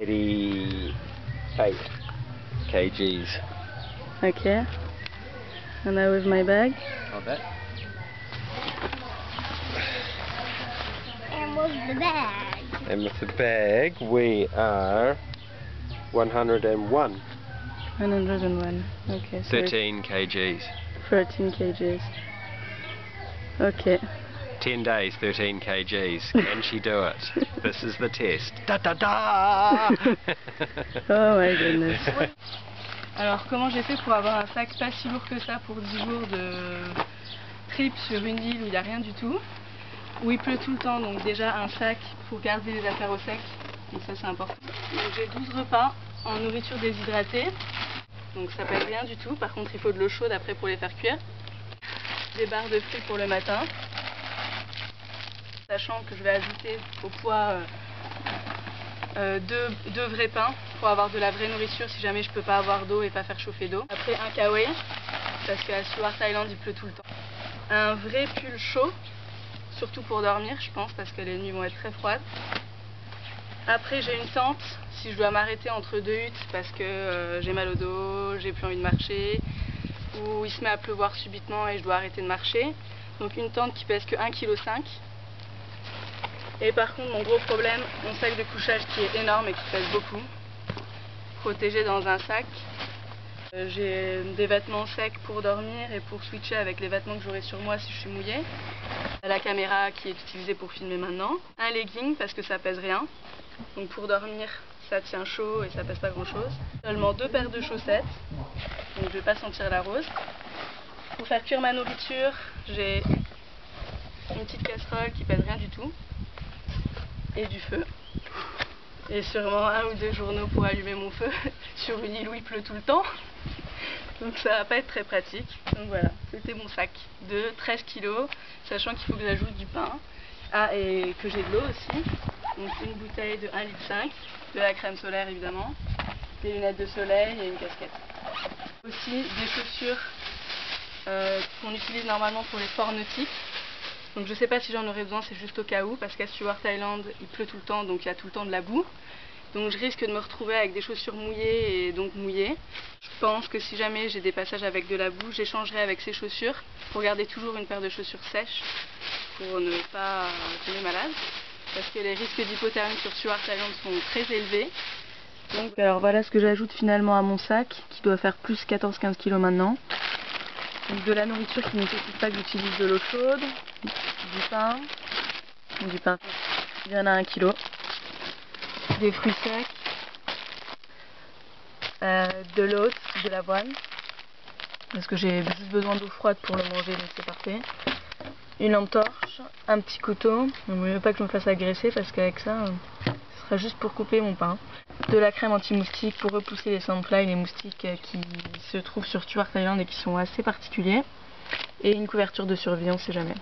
88 kgs. Okay. And now with my bag. Not bad. And with the bag. And with the bag we are 101. 101. Okay. So 13 kgs. 13 kgs. Okay. 10 days, 13 kgs. Can she do it? This is the test. Da da da! Oh my goodness. Alors comment j'ai fait pour avoir un sac pas si lourd que ça pour 10 jours de trip sur une île où il n'y a rien du tout, où il pleut tout le temps, donc déjà un sac pour garder les affaires au sec, donc ça c'est important. Donc j'ai 12 repas en nourriture déshydratée, donc ça pèse rien du tout, par contre il faut de l'eau chaude après pour les faire cuire. Des barres de fruits pour le matin, sachant que je vais ajouter au poids deux vrais pains pour avoir de la vraie nourriture si jamais je peux pas avoir d'eau et pas faire chauffer d'eau. Après un kawaii, parce qu'à Stuart Island il pleut tout le temps. Un vrai pull chaud, surtout pour dormir je pense, parce que les nuits vont être très froides. Après j'ai une tente si je dois m'arrêter entre deux huttes parce que j'ai mal au dos, j'ai plus envie de marcher, ou il se met à pleuvoir subitement et je dois arrêter de marcher. Donc une tente qui pèse que 1,5 kg. Et par contre mon gros problème, mon sac de couchage qui est énorme et qui pèse beaucoup, protégé dans un sac. J'ai des vêtements secs pour dormir et pour switcher avec les vêtements que j'aurai sur moi si je suis mouillée. La caméra qui est utilisée pour filmer maintenant. Un legging parce que ça pèse rien. Donc pour dormir ça tient chaud et ça pèse pas grand chose. Seulement 2 paires de chaussettes, donc je vais pas sentir la rose. Pour faire cuire ma nourriture, j'ai une petite casserole qui pèse rien du tout. Et du feu. Et sûrement 1 ou 2 journaux pour allumer mon feu sur une île où il pleut tout le temps. Donc ça va pas être très pratique. Donc voilà, c'était mon sac de 13 kg, sachant qu'il faut que j'ajoute du pain. Ah, et que j'ai de l'eau aussi. Donc une bouteille de 1,5 litre, de la crème solaire évidemment, des lunettes de soleil et une casquette. Aussi des chaussures qu'on utilise normalement pour les sports nautiques. Donc je sais pas si j'en aurai besoin, c'est juste au cas où, parce qu'à Stuart Island il pleut tout le temps, donc il y a tout le temps de la boue. Donc je risque de me retrouver avec des chaussures mouillées et donc mouillées. Je pense que si jamais j'ai des passages avec de la boue, j'échangerai avec ces chaussures pour garder toujours une paire de chaussures sèches pour ne pas tomber malade. Parce que les risques d'hypothermie sur Stuart Island sont très élevés. Donc alors voilà ce que j'ajoute finalement à mon sac, qui doit faire plus 14-15 kg maintenant. Donc de la nourriture qui ne nécessite pas que j'utilise de l'eau chaude, du pain, il y en a 1 kg, des fruits secs, de l'oat, de l'avoine, parce que j'ai juste besoin d'eau froide pour le manger, donc c'est parfait. Une lampe torche, un petit couteau, il ne veut pas que je me fasse agresser parce qu'avec ça, ce sera juste pour couper mon pain. De la crème anti-moustique pour repousser les sandflies, les moustiques qui se trouvent sur Stuart Island et qui sont assez particuliers. Et une couverture de survie, on ne sait jamais.